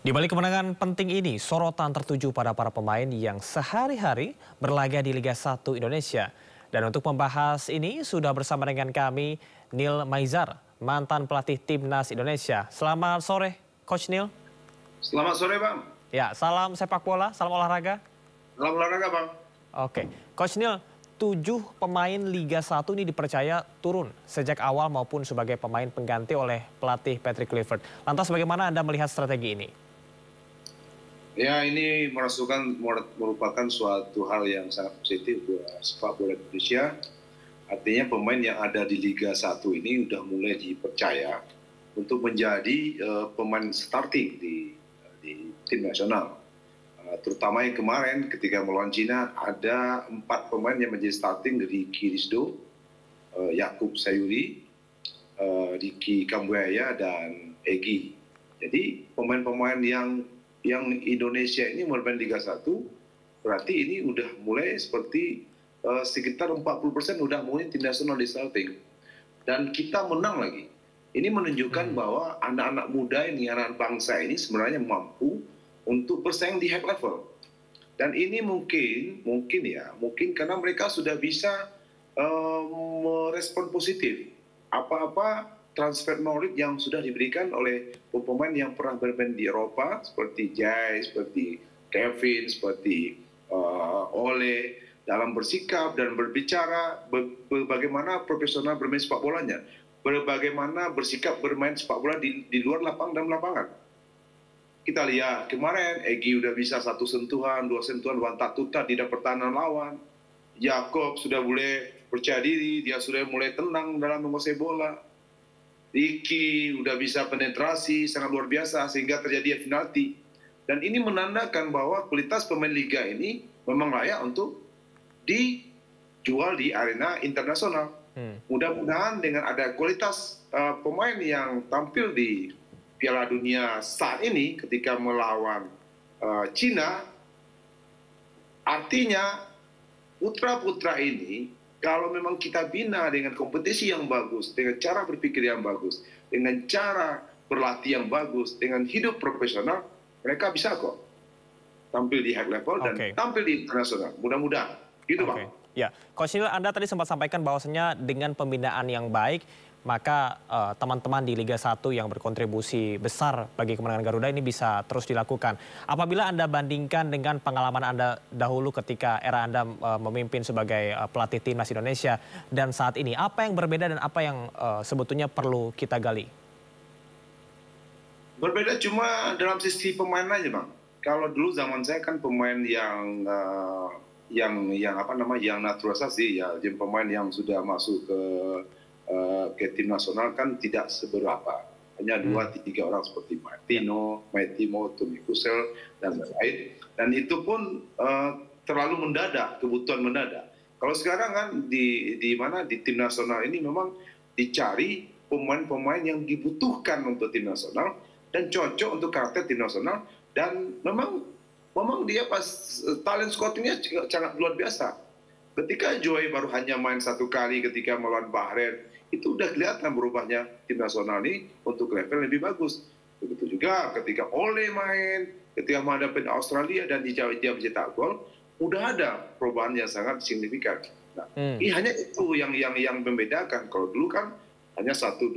Di balik kemenangan penting ini, sorotan tertuju pada para pemain yang sehari-hari berlaga di Liga 1 Indonesia. Dan untuk membahas ini sudah bersama dengan kami Nil Maizar, mantan pelatih Timnas Indonesia. Selamat sore, Coach Nil. Selamat sore, Bang. Ya, salam sepak bola, salam olahraga. Salam olahraga, Bang. Oke, Coach Nil, 7 pemain Liga 1 ini dipercaya turun sejak awal maupun sebagai pemain pengganti oleh pelatih Patrick Kluivert. Lantas bagaimana Anda melihat strategi ini? Ya, ini merupakan suatu hal yang sangat positif buat sepak bola Indonesia. Artinya pemain yang ada di Liga 1 ini sudah mulai dipercaya untuk menjadi pemain starting di tim nasional. Terutama yang kemarin ketika melawan Cina ada 4 pemain yang menjadi starting dari Ricky Rizdo, Yakub Sayuri, Ricky Kambuaya, dan Egy. Jadi pemain-pemain yang Indonesia ini bermain Liga 1, berarti ini udah mulai seperti sekitar 40% udah mulai tim nasional di starting. Dan kita menang lagi. Ini menunjukkan bahwa anak-anak muda ini, anak bangsa ini sebenarnya mampu untuk bersaing di high level. Dan ini mungkin karena mereka sudah bisa merespon positif apa-apa transfer knowledge yang sudah diberikan oleh pemain yang pernah bermain di Eropa seperti Jai, seperti Kevin, seperti Ole dalam bersikap dan berbicara bagaimana profesional bermain sepak bolanya, bagaimana bersikap bermain sepak bola di luar lapangan dan lapangan. Kita lihat kemarin Egy udah bisa 1 sentuhan, 2 sentuhan, wantak tuta tidak pertahanan lawan. Yakob sudah mulai percaya diri, dia sudah mulai tenang dalam menguasai bola. Ricky udah bisa penetrasi sangat luar biasa sehingga terjadi penalti. Dan ini menandakan bahwa kualitas pemain liga ini memang layak untuk dijual di arena internasional. Mudah-mudahan dengan ada kualitas pemain yang tampil di Piala Dunia saat ini ketika melawan Cina, artinya putra-putra ini kalau memang kita bina dengan kompetisi yang bagus, dengan cara berpikir yang bagus, dengan cara berlatih yang bagus, dengan hidup profesional, mereka bisa kok tampil di high level dan tampil di internasional. Mudah-mudahan, gitu Bang. Ya, Coach Nil, Anda tadi sempat sampaikan bahwasanya dengan pembinaan yang baik, maka teman-teman di Liga 1 yang berkontribusi besar bagi kemenangan Garuda ini bisa terus dilakukan. Apabila Anda bandingkan dengan pengalaman Anda dahulu ketika era Anda memimpin sebagai pelatih Timnas Indonesia dan saat ini, apa yang berbeda dan apa yang sebetulnya perlu kita gali? Berbeda cuma dalam sisi pemain aja, Bang. Kalau dulu zaman saya kan pemain yang naturalisasi ya, pemain yang sudah masuk ke tim nasional kan tidak seberapa, hanya 2-3 orang seperti Martino, Maitimo, Tommy Kusel dan lain-lain. Dan itu pun terlalu mendadak, kebutuhan mendadak. Kalau sekarang kan di tim nasional ini memang dicari pemain-pemain yang dibutuhkan untuk tim nasional dan cocok untuk karakter tim nasional, dan memang dia pas talent scoutingnya sangat luar biasa. Ketika Joy baru hanya main 1 kali ketika melawan Bahrain, itu udah kelihatan berubahnya tim nasional ini untuk level lebih bagus. Begitu juga ketika Ole main, ketika menghadapi Australia dan dia mencetak gol, udah ada perubahan yang sangat signifikan. Nah, ini hanya itu yang membedakan. Kalau dulu kan hanya 1-2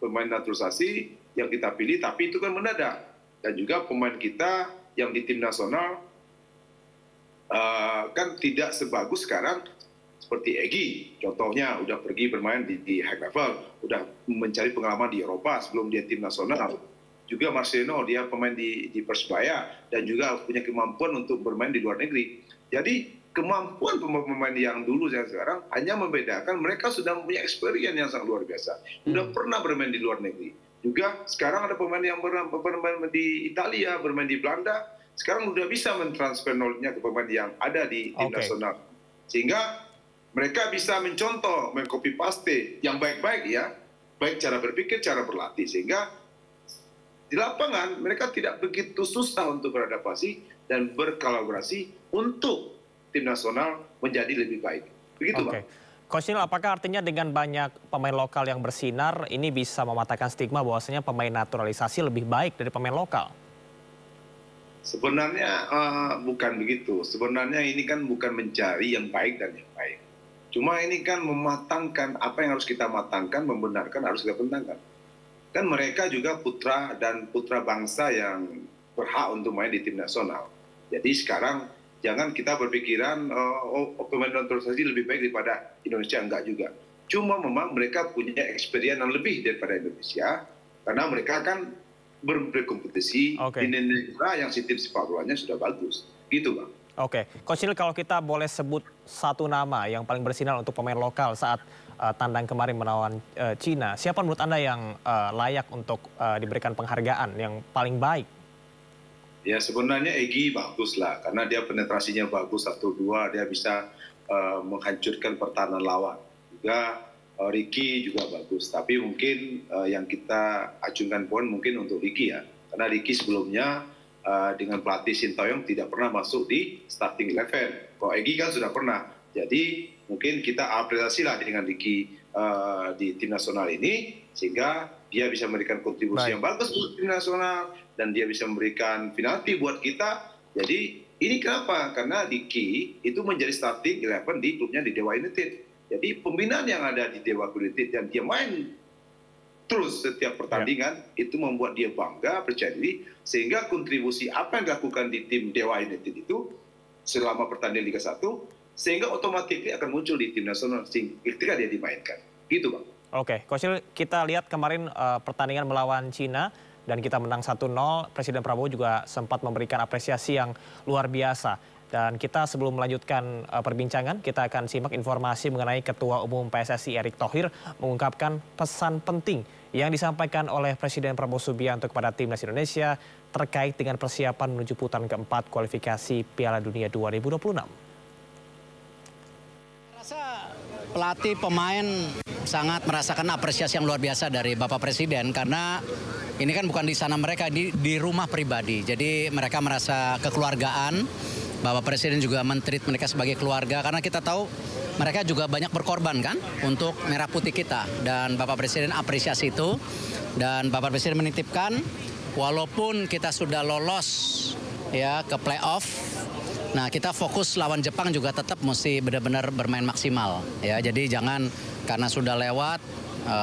pemain naturalisasi yang kita pilih, tapi itu kan mendadak. Dan juga pemain kita yang di tim nasional kan tidak sebagus sekarang seperti Egy, contohnya udah pergi bermain di high level, udah mencari pengalaman di Eropa sebelum dia tim nasional. Juga Marcelino, dia pemain di Persebaya dan juga punya kemampuan untuk bermain di luar negeri. Jadi kemampuan pemain yang dulu dan sekarang hanya membedakan mereka sudah mempunyai experience yang sangat luar biasa. Sudah pernah bermain di luar negeri. Juga sekarang ada pemain yang bermain di Italia, bermain di Belanda, sekarang sudah bisa mentransfer knowledge-nya ke pemain yang ada di tim nasional. Sehingga mereka bisa mencontoh, mengcopy paste yang baik-baik ya, baik cara berpikir, cara berlatih, sehingga di lapangan mereka tidak begitu susah untuk beradaptasi dan berkolaborasi untuk tim nasional menjadi lebih baik. Begitu, Bang. Coach Nil, apakah artinya dengan banyak pemain lokal yang bersinar, ini bisa mematahkan stigma bahwasanya pemain naturalisasi lebih baik dari pemain lokal? Sebenarnya bukan begitu. Sebenarnya ini kan bukan mencari yang baik dan yang baik. Cuma ini kan mematangkan apa yang harus kita matangkan, membenarkan harus kita benarkan. Kan mereka juga putra dan putra bangsa yang berhak untuk main di tim nasional. Jadi sekarang jangan kita berpikiran pemain naturalisasi lebih baik daripada Indonesia, enggak juga. Cuma memang mereka punya experience yang lebih daripada Indonesia karena mereka kan berkompetisi di negara yang sistem sepak bolanya sudah bagus. Gitu, Bang. Oke, Coach Neil, kalau kita boleh sebut satu nama yang paling bersinar untuk pemain lokal saat tandang kemarin melawan Cina, siapa menurut Anda yang layak untuk diberikan penghargaan yang paling baik? Ya sebenarnya Egy bagus lah, karena dia penetrasinya bagus 1-2, dia bisa menghancurkan pertahanan lawan. Juga Ricky juga bagus, tapi mungkin yang kita acungkan poin mungkin untuk Ricky ya, karena Ricky sebelumnya dengan pelatih Sintayong tidak pernah masuk di starting 11. Kalau Egy kan sudah pernah, jadi mungkin kita apresiasi lah dengan Ricky di tim nasional ini, sehingga dia bisa memberikan kontribusi yang bagus untuk tim nasional, dan dia bisa memberikan penalti buat kita. Jadi ini kenapa? Karena Ricky itu menjadi starting 11 di klubnya di Dewa United. Jadi pembinaan yang ada di Dewa United dan dia main terus setiap pertandingan itu membuat dia bangga, percaya diri, sehingga kontribusi apa yang dilakukan di tim Dewa United itu selama pertandingan Liga 1, sehingga otomatis akan muncul di tim nasional ketika dia dimainkan. Gitu, Bang. Oke, Coach Neil, kita lihat kemarin pertandingan melawan Cina dan kita menang 1-0. Presiden Prabowo juga sempat memberikan apresiasi yang luar biasa. Dan kita sebelum melanjutkan perbincangan, kita akan simak informasi mengenai Ketua Umum PSSI Erick Thohir mengungkapkan pesan penting yang disampaikan oleh Presiden Prabowo Subianto kepada Timnas Indonesia terkait dengan persiapan menuju putaran keempat kualifikasi Piala Dunia 2026. Pelatih, pemain sangat merasakan apresiasi yang luar biasa dari Bapak Presiden karena ini kan bukan di sana mereka, di rumah pribadi. Jadi mereka merasa kekeluargaan. Bapak Presiden juga men-treat mereka sebagai keluarga karena kita tahu mereka juga banyak berkorban kan untuk merah putih kita. Dan Bapak Presiden apresiasi itu dan Bapak Presiden menitipkan walaupun kita sudah lolos ya ke playoff, nah kita fokus lawan Jepang juga tetap mesti benar-benar bermain maksimal ya. Jadi jangan karena sudah lewat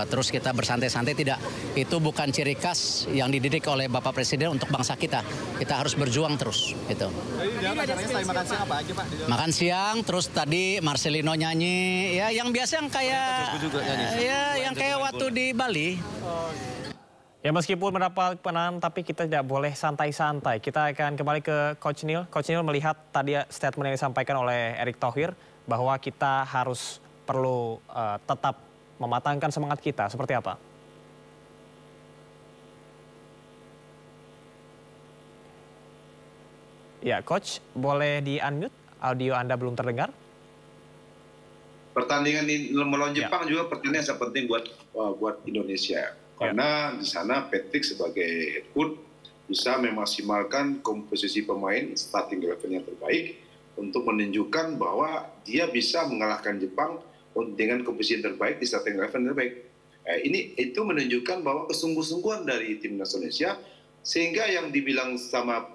terus kita bersantai-santai, tidak. Itu bukan ciri khas yang dididik oleh Bapak Presiden untuk bangsa kita. Kita harus berjuang terus gitu. Makan siang apa aja, Pak? Makan siang, terus tadi Marcelino nyanyi ya yang biasa yang kayak ya yang kayak waktu di Bali. Ya meskipun mendapat penanganan tapi kita tidak boleh santai-santai. Kita akan kembali ke Coach Neil. Coach Neil melihat tadi statement yang disampaikan oleh Erick Thohir bahwa kita harus perlu tetap mematangkan semangat kita. Seperti apa? Ya, Coach, boleh di-unmute? Audio Anda belum terdengar? Pertandingan melawan Jepang juga pertandingan yang sangat penting buat Indonesia. Karena di sana Patrick sebagai head coach bisa memaksimalkan komposisi pemain starting 11 yang terbaik untuk menunjukkan bahwa dia bisa mengalahkan Jepang dengan komposisi yang terbaik di starting 11 yang terbaik. Itu menunjukkan bahwa kesungguh-sungguhan dari timnas Indonesia, sehingga yang dibilang sama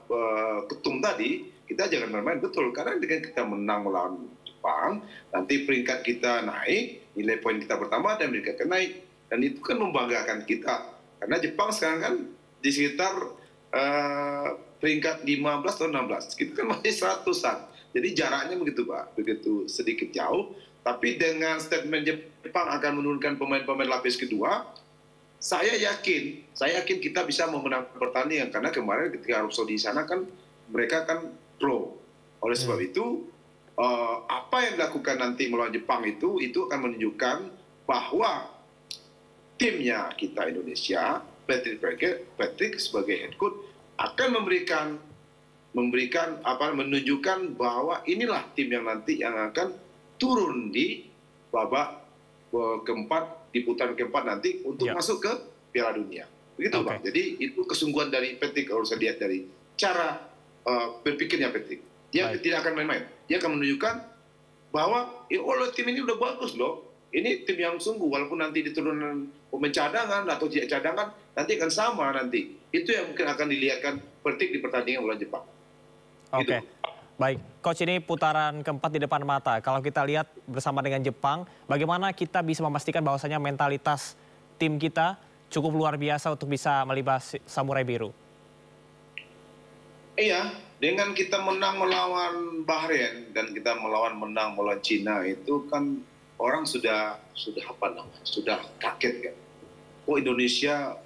Ketum tadi, kita jangan bermain betul, karena dengan kita menang melawan Jepang, nanti peringkat kita naik, nilai poin kita bertambah dan peringkat kita naik. Dan itu kan membanggakan kita, karena Jepang sekarang kan di sekitar peringkat 15 atau 16, kita kan masih 100-an. Jadi jaraknya begitu, Pak, begitu sedikit jauh. Tapi dengan statement Jepang akan menurunkan pemain-pemain lapis kedua, saya yakin kita bisa memenangkan pertandingan, karena kemarin ketika Arab Saudi di sana kan mereka kan pro. Oleh sebab itu apa yang dilakukan nanti melawan Jepang itu akan menunjukkan bahwa timnya kita Indonesia, Patrick sebagai head coach akan menunjukkan bahwa inilah tim yang nanti yang akan turun di babak keempat, di putaran keempat nanti untuk masuk ke Piala Dunia. Begitu, Bang. Jadi itu kesungguhan dari Patrick, kalau saya lihat dari cara berpikirnya Patrick. Dia tidak akan main-main. Dia akan menunjukkan bahwa tim ini udah bagus loh. Ini tim yang sungguh, walaupun nanti diturunkan pemain cadangan atau tidak cadangan, nanti akan sama nanti. Itu yang mungkin akan dilihatkan penting di pertandingan melawan Jepang. Oke. Gitu. Baik, Coach, ini putaran keempat di depan mata. Kalau kita lihat bersama dengan Jepang, bagaimana kita bisa memastikan bahwasanya mentalitas tim kita cukup luar biasa untuk bisa melibas Samurai Biru? Iya, dengan kita menang melawan Bahrain dan kita menang melawan Cina itu kan orang sudah kaget kan. Oh, Indonesia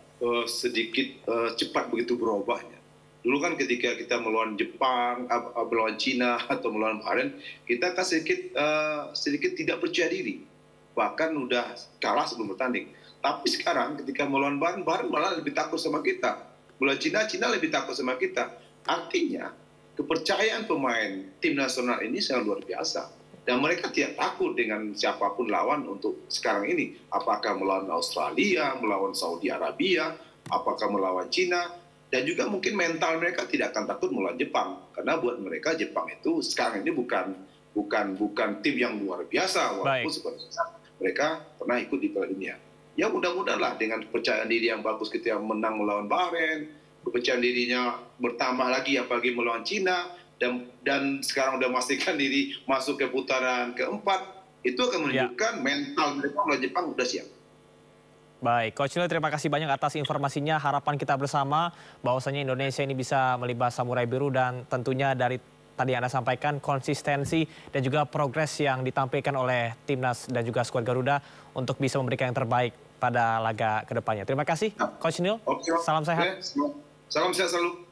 sedikit cepat begitu berubahnya. Dulu kan ketika kita melawan Jepang, melawan Cina atau melawan Bahrain, kita kan sedikit tidak percaya diri. Bahkan udah kalah sebelum bertanding. Tapi sekarang ketika melawan Bahrain malah lebih takut sama kita. Melawan Cina lebih takut sama kita. Artinya kepercayaan pemain tim nasional ini sangat luar biasa. Dan mereka tidak takut dengan siapapun lawan untuk sekarang ini. Apakah melawan Australia, melawan Saudi Arabia, apakah melawan Cina. Dan juga mungkin mental mereka tidak akan takut melawan Jepang. Karena buat mereka Jepang itu sekarang ini bukan tim yang luar biasa. Walaupun sebenarnya mereka pernah ikut di Piala Dunia. Ya mudah-mudahanlah dengan kepercayaan diri yang bagus kita yang menang melawan Bahrain, kepercayaan dirinya bertambah lagi apalagi melawan Cina, dan sekarang udah memastikan diri masuk ke putaran keempat, itu akan menunjukkan mental mereka melawan Jepang udah siap. Baik, Coach Neil, terima kasih banyak atas informasinya. Harapan kita bersama bahwasanya Indonesia ini bisa melibas Samurai Biru, dan tentunya dari tadi Anda sampaikan konsistensi dan juga progres yang ditampilkan oleh Timnas dan juga skuad Garuda untuk bisa memberikan yang terbaik pada laga kedepannya. Terima kasih, Coach Neil. Salam sehat. Salam sehat selalu.